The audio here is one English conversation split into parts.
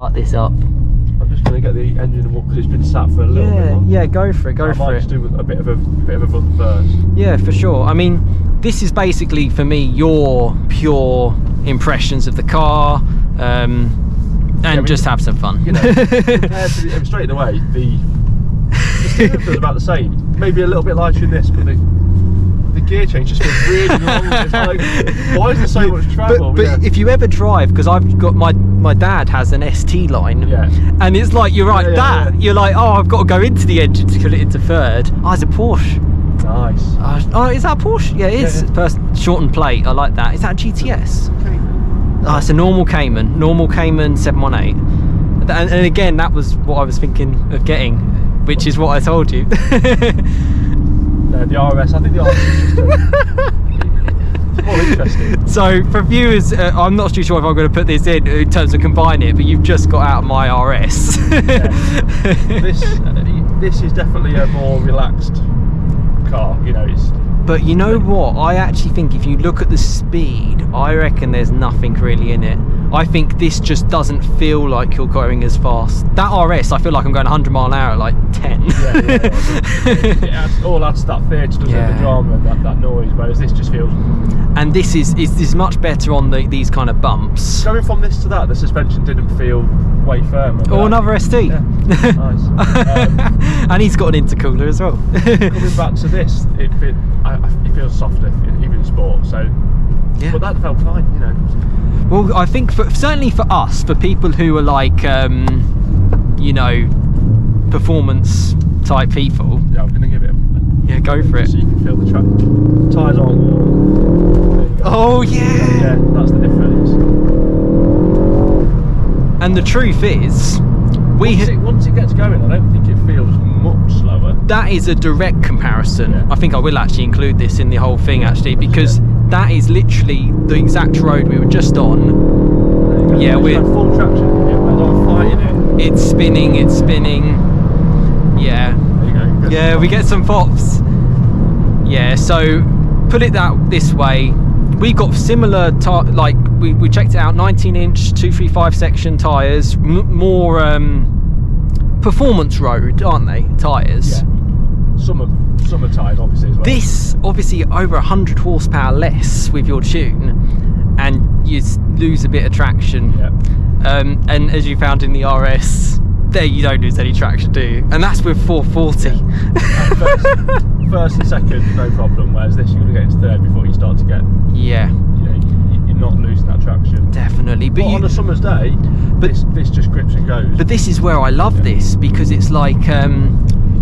Start this up. I'm just going to get the engine up because it's been sat for a little bit long. Yeah, go for it, I might just do a bit of a run first. Yeah, for sure. I mean, this is basically for me your pure impressions of the car, and just have some fun. You know, compared to straight away, the steering feels about the same. Maybe a little bit lighter in this, but the gear change just feels really long. It's like, why is there so much travel? But if you ever drive, because I've got my dad has an ST line, and it's like you're right you're like, oh, I've got to go into the engine to put it into third. Oh, it's a Porsche. Nice. Oh, is that a Porsche? Yeah, it is. Yeah. Shortened plate. I like that. Is that a GTS? Oh, it's a normal Cayman 718. And again, that was what I was thinking of getting, which is what I told you. The RS, I think the RS is just more interesting. So for viewers, I'm not too sure if I'm going to put this in terms of combine it, but you've just got out of my RS. This is definitely a more relaxed car, you know. But you know what? I actually think if you look at the speed, I reckon there's nothing really in it. I think this just doesn't feel like you're going as fast. That RS, I feel like I'm going 100 mile an hour at like 10. It all adds to that theatre, doesn't it? The drama and that noise, whereas this just feels... And this is much better on these kind of bumps. Going from this to that, the suspension didn't feel way firmer. Or another ST. Yeah. Nice. And he's got an intercooler as well. Coming back to this, it feels softer, even in sport. So, but that felt fine, you know. Well, I think certainly for us, for people who are like, you know, performance type people. Yeah, I'm going to give it yeah, go for it. So you can feel the track. Tyres aren't warm. Oh, yeah. Yeah, that's the difference. And the truth is, once it gets going, I don't think it feels much slower. That is a direct comparison. Yeah. I think I will actually include this in the whole thing, actually, because that is literally the exact road we were just on. Yeah, we're full traction. We're fighting it. It's spinning. Yeah. There you go. Yeah, we get some pops. Yeah. So put it this way. We got similar, like we checked it out, 19-inch 235 section tyres, more performance road, aren't they? Tyres. Yeah. Summer tyres, obviously, as well. This obviously over 100 horsepower less with your tune, and you lose a bit of traction. Yeah. And as you found in the RS, there you don't lose any traction, do you? And that's with 440. Yeah. First and second, no problem. Whereas this, you're going to get into third before you start to get. Yeah. You know, you're not losing that traction. Definitely. But on a summer's day, this just grips and goes. But this is where I love this, because it's like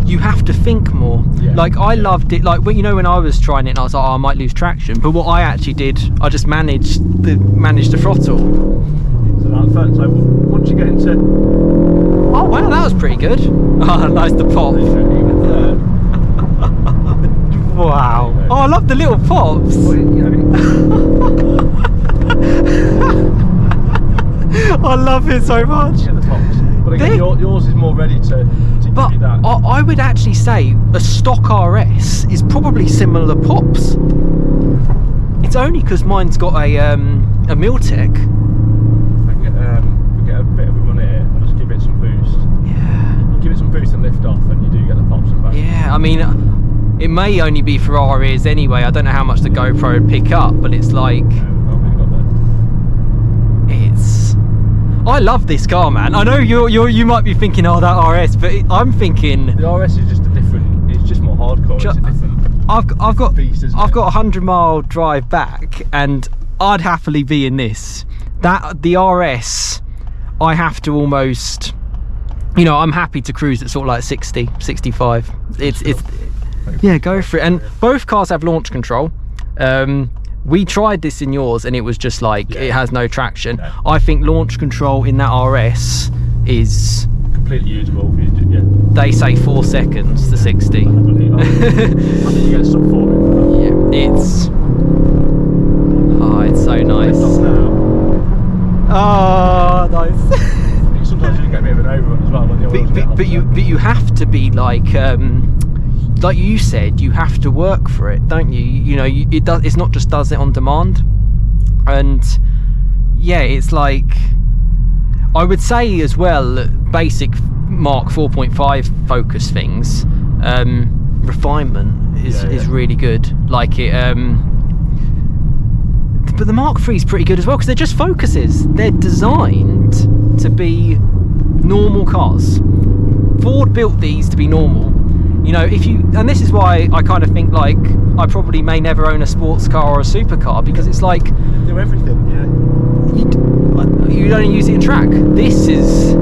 you have to think more. Yeah. Like I loved it. Like you know, when I was trying it, and I was like, oh, I might lose traction. But what I actually did, I just managed the throttle. So once you get into. Oh wow, that was pretty good. Oh, nice the pop. Wow. Oh, I love the little pops. I love it so much. Yeah, the pops. But again, yours is more ready to give you that. I would actually say a stock RS is probably similar pops. It's only because mine's got a Miltech. We get a bit of a run here. I'll just give it some boost. Yeah. You give it some boost and lift off, and you do get the pops and back. Yeah, I mean, it may only be for our ears anyway. I don't know how much the GoPro would pick up, but it's like. I love this car, man. I know you might be thinking, oh, that RS, but I'm thinking the RS is just a different. It's just more hardcore. It's a different. I've got beast, isn't I've it? got a 100-mile drive back, and I'd happily be in this. The RS, I have to almost, you know, I'm happy to cruise at sort of like 60, 65. It's yeah, go for it. And both cars have launch control. We tried this in yours and it was just like, it has no traction. No. I think launch control in that RS is completely usable. Yeah. They say 4 seconds to 60. I think you get sub 4. Yeah, it's so nice. Oh, nice. Sometimes you get a bit of an overrun as well when the oil's but you have to be like you said, you have to work for it, don't you? You know, it's not just does it on demand. And yeah, it's like I would say as well, basic Mark 4.5 focus things, refinement is really good. Like it, but the Mark III is pretty good as well because they're just focuses. They're designed to be normal cars. Ford built these to be normal. You know, and this is why I kind of think like I probably may never own a sports car or a supercar, because it's like do everything. Yeah. You don't use it in track. This is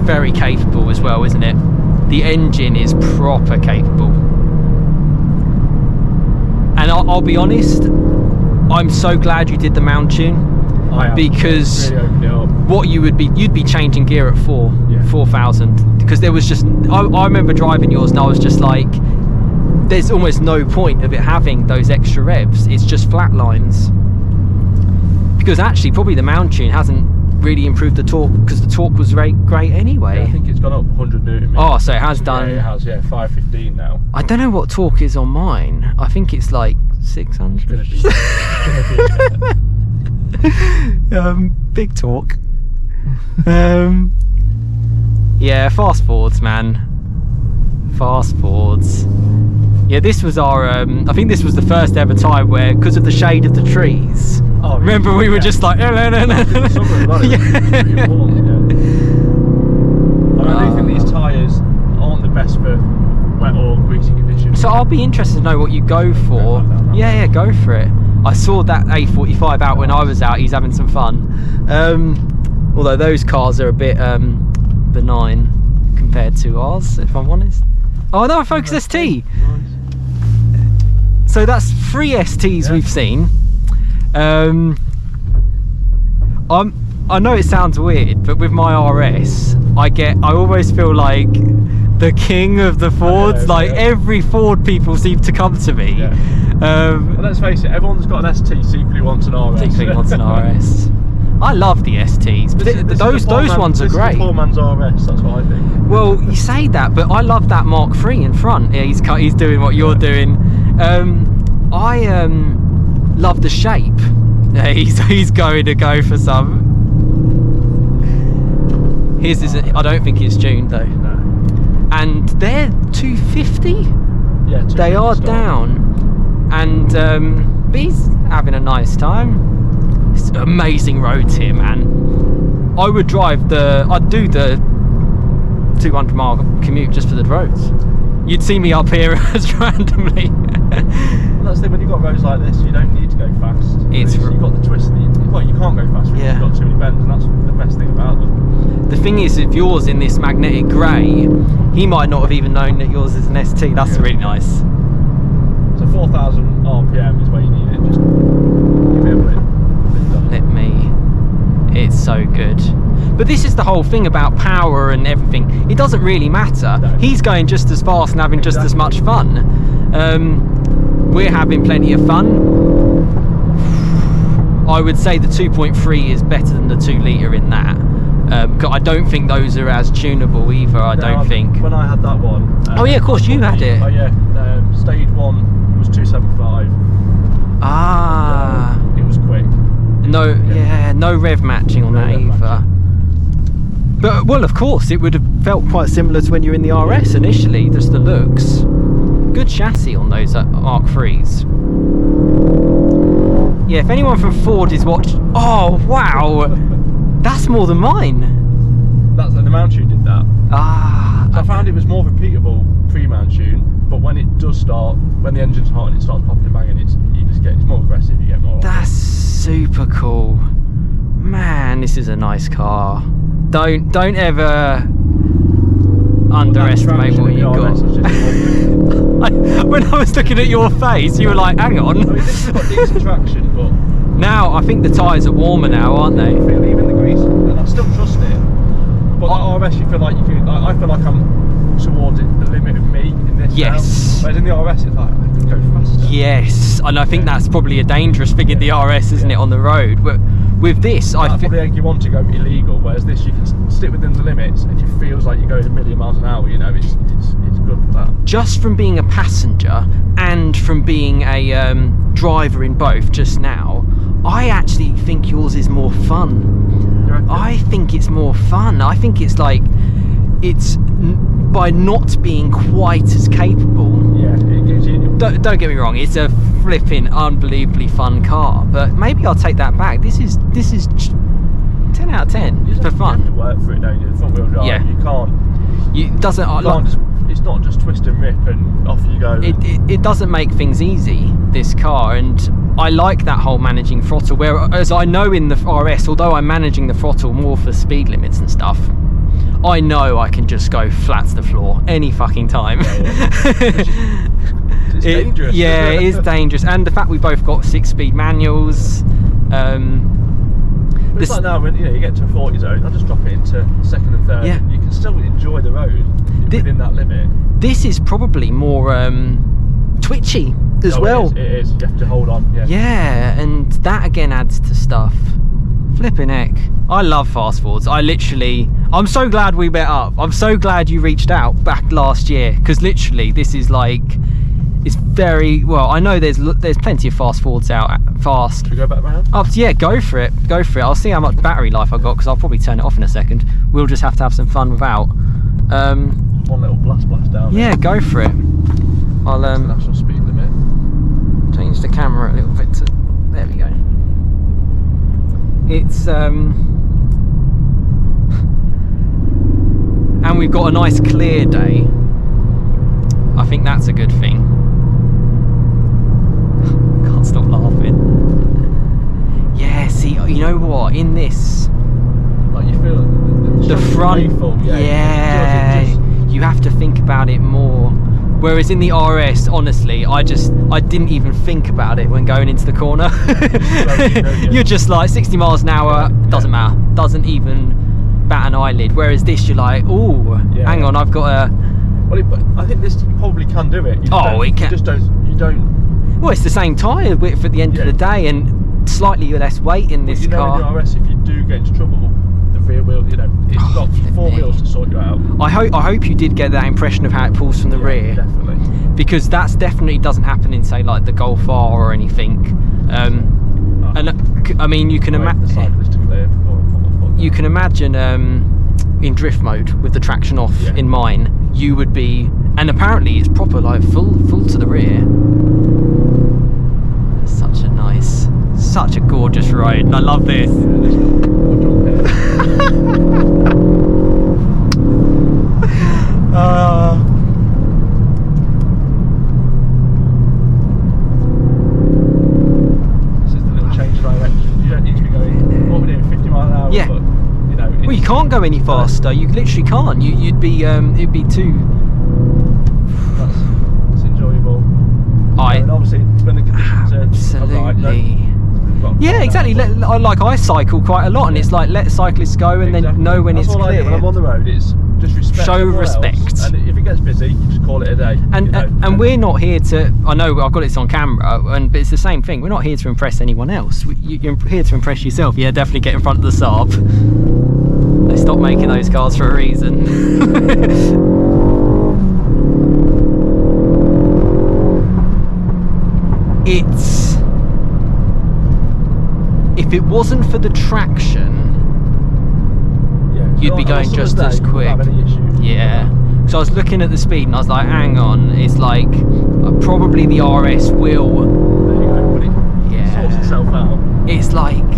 very capable as well, isn't it? The engine is proper capable. And I'll be honest, I'm so glad you did the mount tune. Because really what you'd be changing gear at 4,000, because there was just I remember driving yours and I was just like, there's almost no point of it having those extra revs. It's just flat lines, because actually probably the mount tune hasn't really improved the torque, because the torque was great anyway. Yeah, I think it's gone up 100 newton meters. Oh, so it has done. Yeah, it has. Yeah, 515 now. I don't know what torque is on mine. I think it's like 600. Big talk. Yeah, fast forwards, man. Fast forwards. Yeah, this was our I think this was the first ever time where, because of the shade of the trees, remember we were just like no. I do think these tyres aren't the best for wet or greasy conditions. So I'll be interested to know what you go for. Yeah, go for it. I saw that A45 out when I was out. He's having some fun. Although those cars are a bit benign compared to ours, if I'm honest. Oh no, Focus ST. Nice. So that's 3 STs we've seen. I know it sounds weird, but with my RS, I always feel like the king of the Fords. Every Ford people seem to come to me. But let's face it, everyone's got an ST secretly wants an RS. Secretly wants an RS. I love the STs. Those ones are great. This is the poor man's RS, that's what I think. Well, you say that, but I love that Mark III in front. Yeah, he's doing what you're doing. I love the shape. Yeah, he's going to go for some. His is. I don't think it's tuned though. No. And they're 250. Yeah, they are down. And he's having a nice time. It's amazing roads here, man. I'd do the 200 mile commute just for the roads. You'd see me up here as randomly. That's the thing, when you've got roads like this, you don't need to go fast. You've got the twist. Well, you can't go fast because you've got too many bends, and that's the best thing about them. The thing is, if yours in this magnetic grey, he might not have even known that yours is an ST. That's really nice. So 4,000 RPM is where you need it. Just give it a bit. It's so good. But this is the whole thing about power and everything. It doesn't really matter. No. He's going just as fast and having just as much fun. We're having plenty of fun. I would say the 2.3 is better than the 2 litre in that. I don't think those are as tunable either. I don't think. When I had that one. Oh yeah, of course you had it. Oh yeah. Stage 1 was 275. Ah. It was quick. No, no rev matching on that either. But well, of course, it would have felt quite similar to when you're in the RS initially. Just the looks. Good chassis on those Mark IIIs. Yeah, if anyone from Ford is watching, oh wow, that's more than mine. That's the mount tune did that. Ah, so I found it was more repeatable pre-mount tune, but when it does start, when the engine's hot and it starts popping and banging, it's more aggressive. You get more. That's super cool, man. This is a nice car. Don't ever underestimate what you got. When I was looking at your face, you were like, "Hang on." I mean, this has got decent traction, but now I think the tyres are warmer now, aren't they? I feel even the grease, and I still trust it. But the RS, you feel like you can. I feel like I'm towards the limit of me in this. Yes. Now. Whereas in the RS, it's like I can go faster. Yes, and I think that's probably a dangerous thing in the RS, isn't it, on the road? But with this, I probably think you want to go illegal. Whereas this, you can stick within the limits, and it feels like you're going a million miles an hour. You know, it's good for that. Just from being a passenger and from being a driver in both just now, I actually think yours is more fun. I think it's more fun. I think it's like, by not being quite as capable. Yeah, it gives you. Don't get me wrong, it's a flipping unbelievably fun car, but maybe I'll take that back. This is 10 out of 10 for fun. You have to work for it, don't you? The front wheel drive. Yeah. You can't. It's not just twist and rip and off you go. It doesn't make things easy, this car, and I like that whole managing throttle, whereas I know in the RS, although I'm managing the throttle more for speed limits and stuff, I know I can just go flat to the floor any fucking time. It's dangerous. Yeah, it is dangerous, and the fact we both got 6-speed manuals. It's like now when you get to a 40 zone, I'll just drop it into second and third. Yeah. And you can still enjoy the road within that limit. This is probably more twitchy as well. It is. You have to hold on. Yeah. Yeah, and that again adds to stuff. Flipping heck. I love fast forwards. I'm so glad we met up. I'm so glad you reached out back last year, because literally this is like, it's very well. I know there's plenty of fast forwards out fast. Should we go back round? Yeah, go for it. Go for it. I'll see how much battery life I've got, because I'll probably turn it off in a second. We'll just have to have some fun without. One little blast down. Yeah, go for it. I'll national speed limit. Change the camera a little bit to. There we go. It's and we've got a nice clear day. I think that's a good thing. Can't stop laughing. Yeah, see, you know what? In this, Like you feel the front, waveform, yeah, you have to think about it more. Whereas in the RS, honestly, I didn't even think about it when going into the corner. You're just like 60 miles an hour, doesn't matter, doesn't even bat an eyelid. Whereas this, you're like, oh, hang on, I've got a. Well, I think this probably can do it. It can. You don't. Well, it's the same tyre width at the end of the day, and slightly less weight in this car. In the RS, if you do get into trouble, the rear wheel, it's got 4 wheels to sort you out. I hope you did get that impression of how it pulls from the rear. Definitely. Because that's definitely doesn't happen in, say, like the Golf R or anything. And I mean, you can imagine in drift mode with the traction off in mine, you would be, and apparently it's proper like full to the rear. Such a gorgeous ride, and I love this. This is the little change of direction. You don't need to be going, what we're doing, 50 miles an hour. Yeah. But, well, you can't go any faster. You literally can't. You'd be it'd be too. It's enjoyable. And obviously when the conditions are right. Yeah, exactly. I cycle quite a lot, and it's like let cyclists go and then know when it's clear. When I'm on the road, it's just respect. Show respect. And if it gets busy, you just call it a day. And we're not here to. I know I've got this on camera, but it's the same thing. We're not here to impress anyone else. You're here to impress yourself. Yeah, definitely get in front of the Saab. They stopped making those cars for a reason. If it wasn't for the traction, you'd be going just as quick. Yeah. So I was looking at the speed and I was like, hang on, it's like probably the RS will. There you go, buddy. Yeah. Sorts itself out. It's like.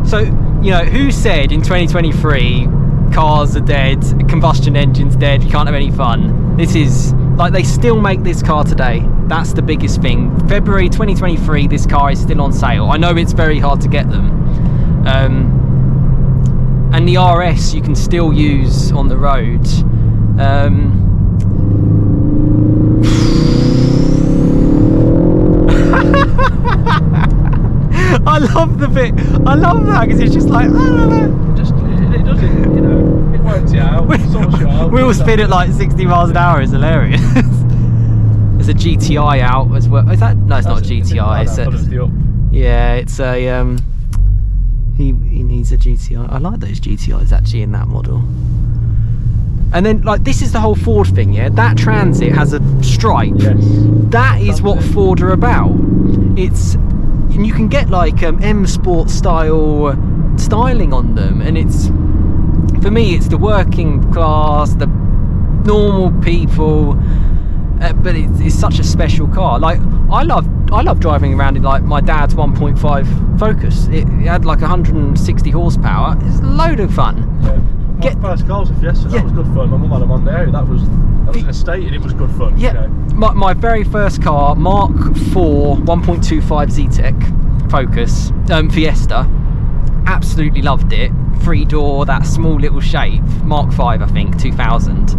So, who said in 2023 cars are dead, combustion engines dead, you can't have any fun? This is like, they still make this car today. That's the biggest thing. February 2023, this car is still on sale. I know it's very hard to get them. And the RS you can still use on the road. I love the bit. I love that because it's just like, it does it, it works you out, sorts you out. Wheel spin at like 60 miles an hour is hilarious. There's a GTI out as well. Is that? No, it's not a GTI. It's a he needs a GTI. I like those GTIs actually in that model. And then like this is the whole Ford thing, yeah. That Transit has a stripe. Yes. That is what Ford are about. It's and you can get like M Sport style styling on them, and it's, for me, it's the working class, the normal people, but it's such a special car. Like I love driving around in like my dad's 1.5 Focus. It had like 160 horsepower. It's a load of fun. Yeah. My first car was a Fiesta. That was good fun. My mum had a Mondeo. That was an estate, and it was good fun. Yeah. My very first car, Mark 4 1.25 Zetec Focus, Fiesta. Absolutely loved it. 3-door, that small little shape. Mark 5, I think, 2000.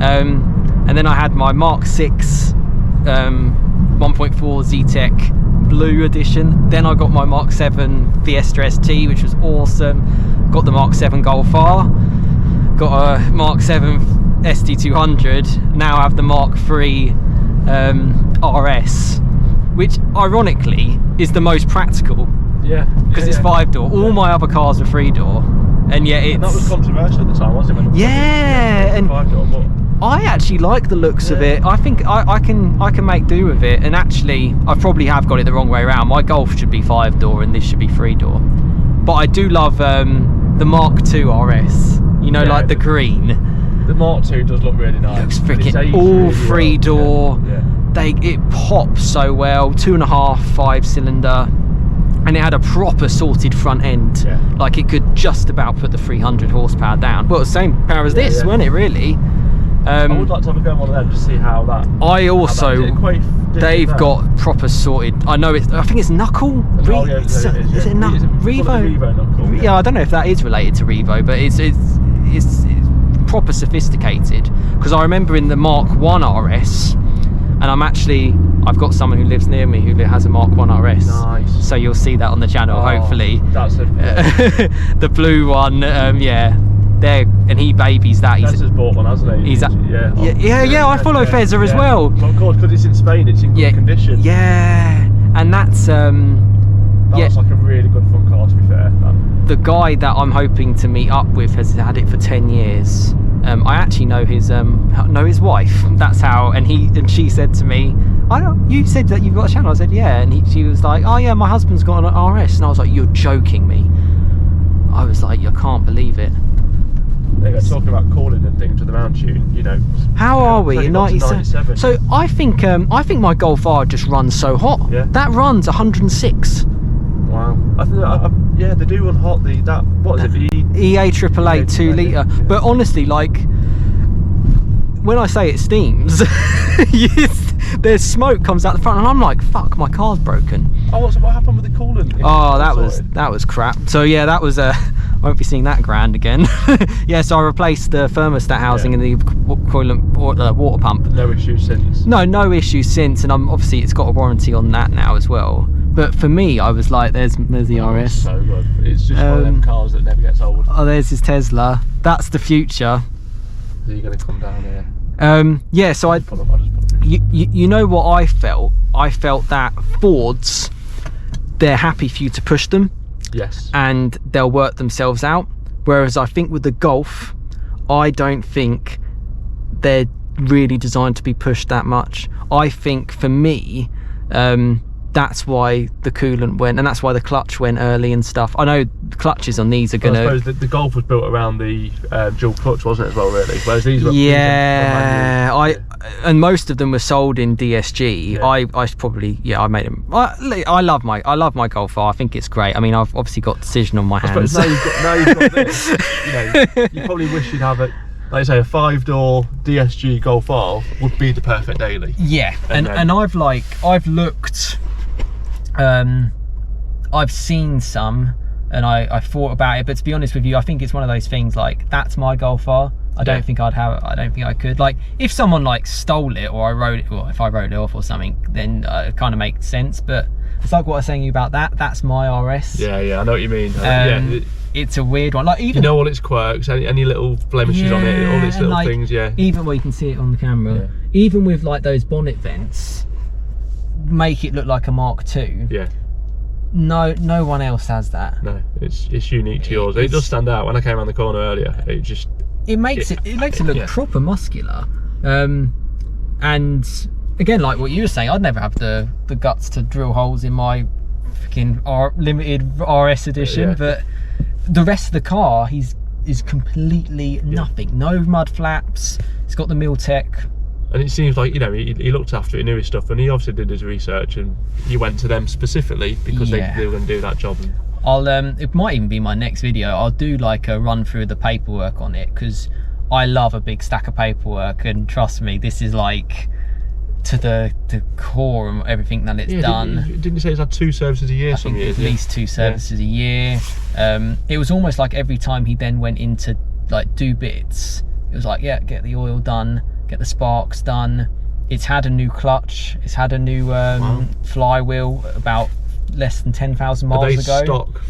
And then I had my Mark 6 1.4 Zetec Blue Edition. Then I got my Mark 7 Fiesta ST, which was awesome. Got the Mark 7 Golf R. Got a Mark 7 ST200. Now I have the Mark 3 RS, which ironically is the most practical. Yeah. Because it's 5-door. All my other cars are 3-door. And yet it's... And that was controversial at the time, wasn't it? Yeah, and 5-door, but I actually like the looks of it. I think I can make do with it. And actually, I probably have got it the wrong way around. My Golf should be 5-door and this should be 3-door. But I do love the Mark II RS. You know, like the green. The Mark II does look really nice. Looks freaking all really 3-door. Yeah. It pops so well. 2.5 5-cylinder. And it had a proper sorted front end. Yeah. Like it could just about put the 300 horsepower down. Well, the same power as this, wasn't it, really? I would like to have a go on one of them to see how that... I also... They've got proper sorted... I know it's... I think it's Knuckle? Is it Revo? Revo Knuckle. Yeah, I don't know if that is related to Revo, but it's proper sophisticated. Because I remember in the Mark 1 RS... And I've got someone who lives near me who has a Mark 1 RS. Nice. So you'll see that on the channel, hopefully. That's it. The blue one, yeah. There, and he babies that. Fez has bought one, hasn't he? Yeah. I follow Fezzer as well. Well, of course, because it's in Spain, it's in good condition. Yeah, and that's that was like a really good fun car, to be fair. The guy that I'm hoping to meet up with has had it for 10 years. I actually know his wife. That's how. And she said to me, you said that you've got a channel. I said, yeah. And she was like, oh yeah, my husband's got an RS. And I was like, you're joking me. I was like, I can't believe it. They were talking about calling and things with the mount tune, you know. How are we in 97? So I think my Golf R just runs so hot. Yeah. That runs 106. Wow. I think yeah, they do run hot. What is it? The EA 888 2 litre. Yeah. But honestly, like when I say it steams, there's smoke comes out the front, and I'm like, fuck, my car's broken. Oh, so what happened with the coolant? Oh, that was crap. So yeah, that was I won't be seeing that grand again. Yeah, so I replaced the thermostat housing and the coolant water pump. No issues since. No issues since, and obviously it's got a warranty on that now as well. But for me, I was like, there's the RS. So good. It's just one of them cars that never gets old. Oh, there's his Tesla. That's the future. So you're going to come down here? Yeah, so you know what I felt? I felt that Fords, they're happy for you to push them. Yes. And they'll work themselves out. Whereas I think with the Golf, I don't think they're really designed to be pushed that much. I think for me, that's why the coolant went, and that's why the clutch went early and stuff. I know the clutches on these are going to... I suppose the Golf was built around the dual clutch, wasn't it, as well, really? Whereas these were... Yeah, and most of them were sold in DSG. Yeah. I probably... Yeah, I made them... I love my Golf R. I think it's great. I mean, I've obviously got Decision on my hands. Now you've got this. You probably wish you'd have it... Like I say, a 5-door DSG Golf R would be the perfect daily. Yeah, and I've looked... I've seen some, and I thought about it, but to be honest with you, I think it's one of those things like, that's my Golf R. I don't think I'd have it. I don't think I could. Like, if someone like stole it, or if I wrote it off or something, then it kind of makes sense. But it's like what I was saying about that's my RS. Yeah, I know what you mean. It's a weird one. Like, even, you know, all its quirks, any little blemishes on it, all these little things. Yeah. Even where you can see it on the camera. Yeah. Even with like those bonnet vents, make it look like a Mark II. Yeah. No one else has that. No, it's unique to yours. It does stand out. When I came around the corner earlier, it makes it look proper muscular. And again, like what you were saying, I'd never have the guts to drill holes in my fucking limited RS edition, Yeah. but the rest of the car is completely nothing. No mud flaps. It's got the Miltech. And it seems like, you know, he looked after it, he knew his stuff, and he obviously did his research, and he went to them specifically because they were going to do that job. It might even be my next video. I'll do like a run through the paperwork on it, because I love a big stack of paperwork, and trust me, this is like to the core and everything that it's done. Didn't you say it's had 2 services a year? I think at least 2 services a year. It was almost like every time he then went into like do bits, it was like, yeah, get the oil done, get the sparks done. It's had a new clutch. It's had a new flywheel about less than 10,000 miles ago. Stock?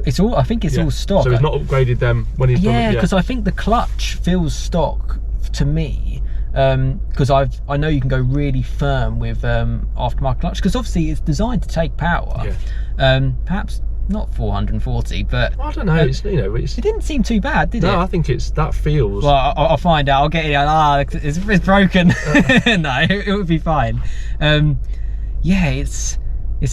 It's all. I think it's all stock. So he's not upgraded them when he's done it. Yeah, because I think the clutch feels stock to me. Because I know you can go really firm with aftermarket clutch, because obviously it's designed to take power. Perhaps not 440, but I don't know. It didn't seem too bad, did it? No, I think that feels. Well, I'll find out. I'll get it. It's broken. No, it would be fine. Yeah, it's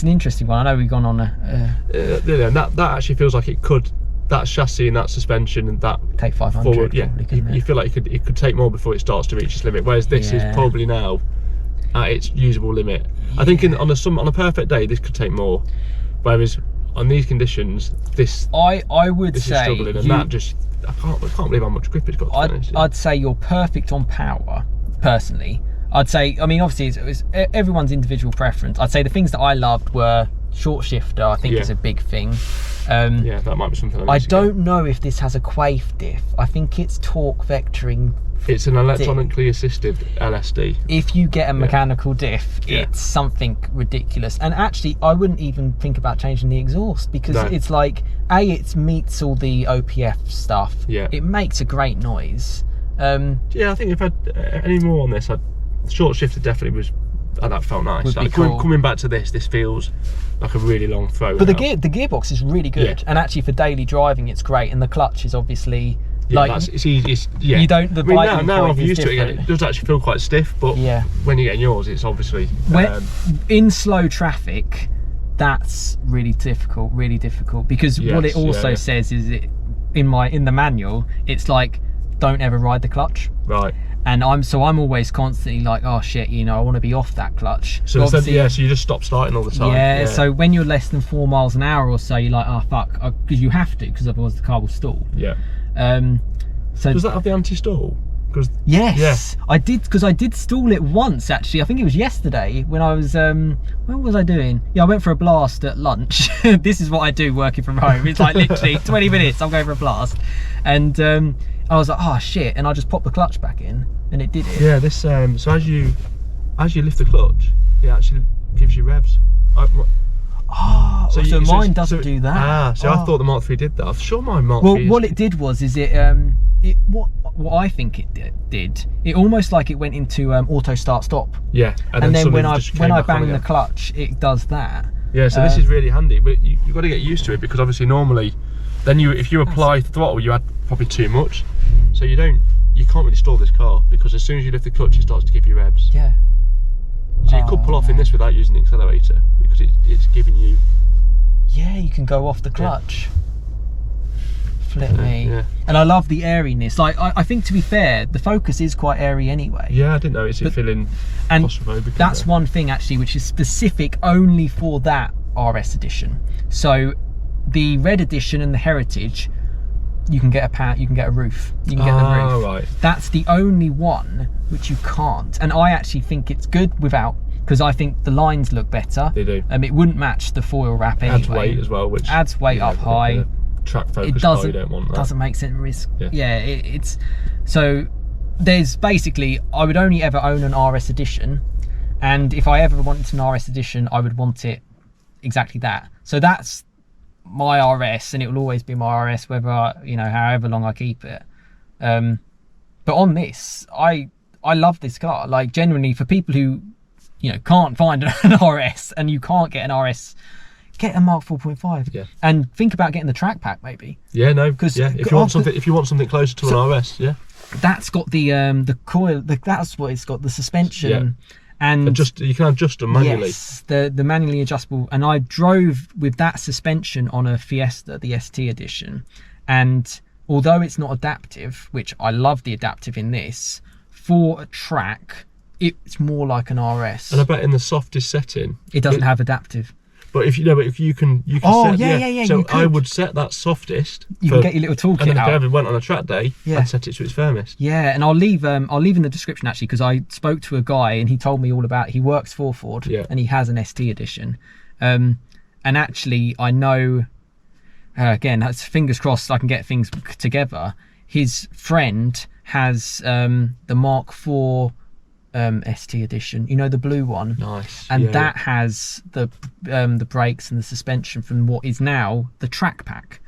an interesting one. I know we've gone on that actually feels like it could. That chassis and that suspension and that take 500 forward, probably, you feel like it could take more before it starts to reach its limit, whereas this is probably now at its usable limit. I think on a perfect day this could take more, whereas on these conditions this I would this say is struggling, and that just I can't believe how much grip it's got. I'd say you're perfect on power, personally. I'd say, I mean, obviously it's everyone's individual preference. I'd say the things that I loved were short shifter. I think is a big thing. Yeah, that might be something. I don't know if this has a quaife diff. I think it's torque vectoring. It's an electronically assisted LSD. If you get a mechanical diff, it's something ridiculous. And actually, I wouldn't even think about changing the exhaust, because it's like, it meets all the OPF stuff. Yeah. It makes a great noise. Yeah, I think if I had any more on this, short shifter definitely was. That felt nice. Cool. Coming back to this feels like a really long throw. But the gearbox is really good, and actually for daily driving, it's great. And the clutch is obviously it's easy. You don't. Now I'm used to it again. It does actually feel quite stiff, but when you get in yours, it's obviously in slow traffic. That's really difficult. Really difficult, because what it also says is in the manual, it's like, don't ever ride the clutch. Right. And I'm always constantly like, oh shit, I want to be off that clutch. So so you just stop starting all the time. Yeah, so when you're less than 4 miles an hour or so, you're like, oh fuck, because you have to, because otherwise the car will stall. Yeah. So does that have the anti-stall? Yes, I did, because I did stall it once actually. I think it was yesterday when I was what was I doing? Yeah, I went for a blast at lunch. This is what I do working from home. It's like literally 20 minutes I'm going for a blast, and I was like, oh shit, and I just popped the clutch back in and it did it. Yeah, this so as you lift the clutch, it actually gives you revs. So mine doesn't do that. So I thought the Mark 3 did that. I'm sure my Mark 3 what it did was what I think it did, it almost like it went into auto start stop. Yeah, and then when I bang the clutch, it does that. Yeah, so this is really handy, but you've got to get used to it, because obviously normally then if you apply throttle, you add probably too much, so you can't really stall this car, because as soon as you lift the clutch, it starts to give you revs. Yeah. So you could pull off in this without using the accelerator, because it's giving you. Yeah, you can go off the clutch. Flip me. Yeah. And I love the airiness. Like I think, to be fair, the Focus is quite airy anyway. Yeah, I didn't know. It's feeling claustrophobic. That's one thing actually, which is specific only for that RS edition. So the Red edition and the Heritage, you can get a roof. You can get the roof. Right. That's the only one which you can't. And I actually think it's good without, because I think the lines look better. They do. It wouldn't match the foil wrap anyway. Adds weight as well, which adds weight up high. Track focus car, you don't want that. Doesn't make sense. It's so there's basically, I would only ever own an RS edition, and if I ever wanted an RS edition, I would want it exactly that. So that's my RS, and it will always be my RS, whether however long I keep it. But on this, I love this car. Like, genuinely, for people who can't find an RS, and you can't get an RS, get a Mark 4.5. Yeah. And think about getting the track pack, maybe. Yeah, no. Because if you want something closer to an RS, that's got the coil. That's what it's got. The suspension And you can adjust them manually. Yes, the manually adjustable. And I drove with that suspension on a Fiesta, the ST edition, and although it's not adaptive, which I love the adaptive in this, for a track, it's more like an RS. And I bet in the softest setting, it doesn't have adaptive. But if you can Oh, set, yeah. So I would set that softest. You can get your little toolkit and then out. if I ever went on a track day, I'd set it to its firmest. Yeah, and I'll leave in the description actually, because I spoke to a guy and he told me all about. He works for Ford, and he has an ST edition. And actually, I know. Again, that's fingers crossed I can get things together. His friend has the Mark IV ST edition, you know, the blue one. Nice. And that has the brakes and the suspension from what is now the track pack.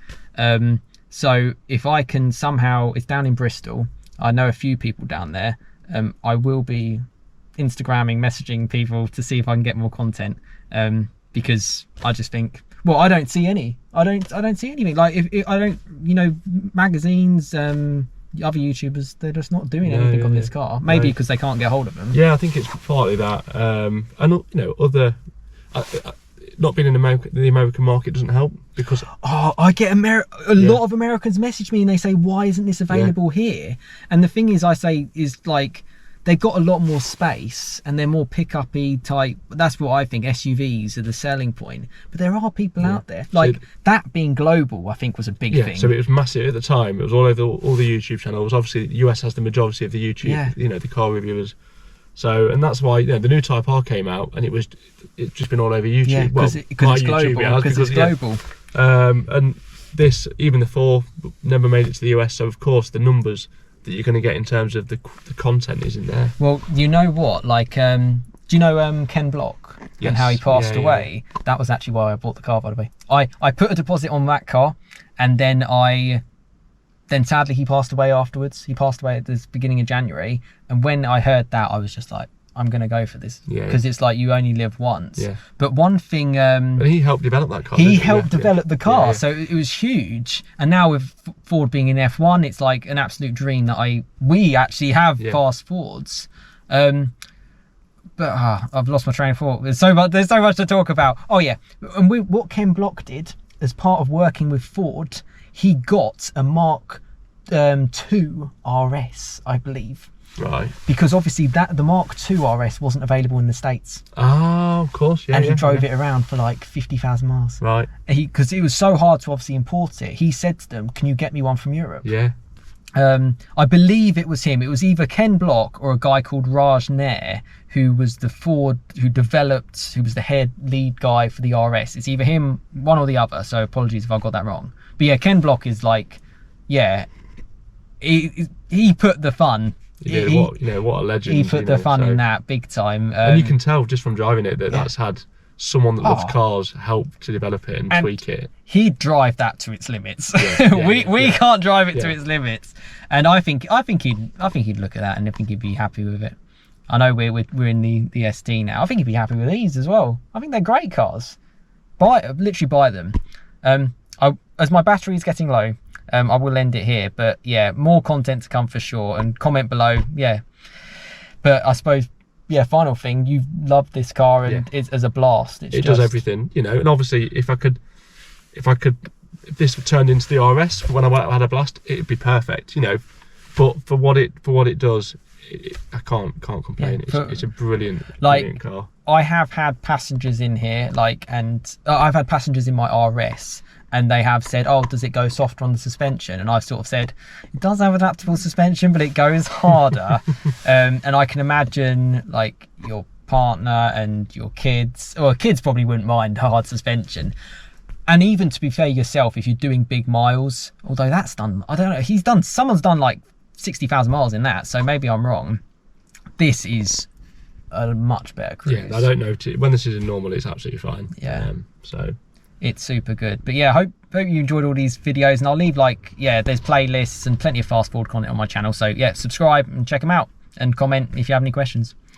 So if I can somehow, it's down in Bristol, I know a few people down there, I will be Instagramming, messaging people to see if I can get more content, because I just think, well, I don't see any. I don't see anything. Like if I don't, you know, magazines, other YouTubers, they're just not doing anything on this car. Maybe because they can't get hold of them. Yeah, I think it's partly that, and you know, other not being in America, the American market doesn't help because I get a lot of Americans message me and they say, why isn't this available here? And the thing is, I say is like, they've got a lot more space and they're more pick-up-y type. That's what I think. SUVs are the selling point. But there are people out there. Like, that being global, I think, was a big thing. So it was massive at the time. It was all over all the YouTube channels. Obviously, the US has the majority of the YouTube, you know, the car reviewers. So, and that's why, you know, the new Type R came out and it's just been all over YouTube. Yeah, because it's global. Because it's global. And this, even the 4, never made it to the US. So, of course, the numbers that you're going to get in terms of the content isn't there. Well, you know what, like do you know Ken Block and how he passed away? That was actually why I bought the car, by the way. I put a deposit on that car, and then sadly he passed away afterwards. He passed away at the beginning of January, and when I heard that, I was just like, I'm gonna go for this, because it's like you only live once. But one thing, and he helped develop that car. He helped develop the car, so it was huge. And now with Ford being in F1, it's like an absolute dream that we actually have fast Fords. But I've lost my train of thought. There's so much to talk about. Oh yeah, and what Ken Block did as part of working with Ford, he got a Mark II RS, I believe. Right. Because obviously the Mark II RS wasn't available in the States. Oh, of course, and he drove it around for like 50,000 miles. Right. Because it was so hard to obviously import it. He said to them, "Can you get me one from Europe?" Yeah. I believe it was him. It was either Ken Block or a guy called Raj Nair, who was the Ford, who was the lead guy for the RS. It's either him, one or the other. So apologies if I got that wrong. But yeah, Ken Block is like, he put the fun. What a legend. He put the fun in that big time. And you can tell just from driving it that's had someone that loves cars help to develop it and tweak it. He'd drive that to its limits. We can't drive it to its limits. And I think he'd look at that and I think he'd be happy with it. I know we're in the ST now. I think he'd be happy with these as well. I think they're great cars. Literally buy them. As my battery is getting low, I will end it here, but yeah, more content to come for sure, and comment below. But I suppose, final thing, you love this car and it's as a blast. It does everything, you know. And obviously, if this turned into the RS for when I had a blast, it'd be perfect, you know. But for what it does, I can't complain. It's a brilliant car. I have had passengers in here, I've had passengers in my RS. And they have said, "Oh, does it go softer on the suspension?" And I've sort of said, "It does have adaptable suspension, but it goes harder." And I can imagine, like, your partner and your kids, or kids probably wouldn't mind hard suspension. And even, to be fair, yourself, if you're doing big miles, although that's done, I don't know, someone's done like 60,000 miles in that, so maybe I'm wrong. This is a much better cruise. Yeah, I don't know. When this is in normal, it's absolutely fine. Yeah. So it's super good. But yeah, hope you enjoyed all these videos, and I'll leave there's playlists and plenty of fast forward content on my channel. So yeah, subscribe and check them out, and comment if you have any questions.